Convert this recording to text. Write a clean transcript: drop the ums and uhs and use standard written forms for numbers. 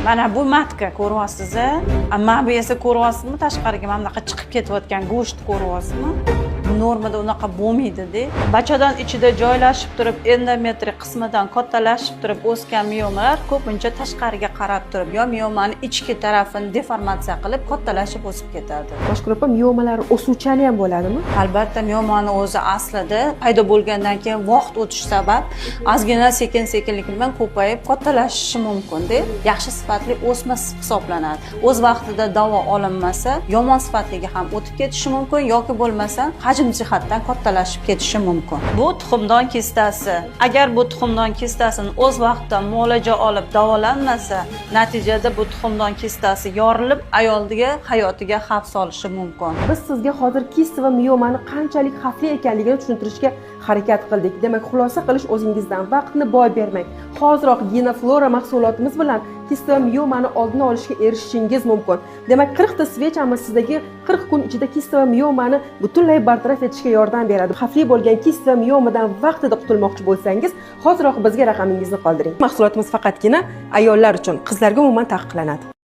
Mana bu matka ko'ryapsiz, mana bu esa ko'ryapsizmi, tashqariga mana bunaqa chiqib ketayotgan go'sht ko'ryapsizmi? Normada unaqa bo'lmaydi-da. Bachadan ichida joylashib turib, endometri qismidan kattalashib turib o'sgan miomalar ko'pincha tashqariga qarab turib, yo miomani ichki tarafini deformatsiya qilib kattalashib o'sib ketadi. Boshqa opa, miomalar o'suvchani ham bo'ladimi? Albatta, miomani o'zi aslida paydo bo'lgandan keyin vaqt o'tish sabab ozgina sekin-sekinlik bilan ko'payib kattalashishi mumkin-da. Yaxshi sifatli o'sma hisoblanadi. O'z vaqtida davo olinmasa, yomon sifatliga ham o'tib ketishi mumkin yoki bo'lmasa hajm jihatdan kattalashib ketishi mumkin. Bu tuxumdon kistasi. Agar bu tuxumdon kistasini o'z vaqtida muolaja olib davolanmasa, natijada bu tuxumdon kistasi yorilib, ayolga hayotiga xavf solishi mumkin. Biz sizga hozir kista va miomani qanchalik xavfli ekanligini tushuntirishga harakat qildik. Demak, xulosa qilish o'zingizdan, vaqtni boy bermang. Hoziroq Genoflora mahsulotimiz bilan kista va miomani oldini olishga erishishingiz mumkin. Demak, 40 ta svechamiz sizdagi 40 kun ichida kista va miomani butunlay bartaraf etishga yordam beradi. Xavfli bo'lgan kista va miomadan vaqtida qutulmoqchi bo'lsangiz, hoziroq bizga raqamingizni qoldiring. Mahsulotimiz faqatgina ayollar uchun, qizlarga umuman taqiqlanadi.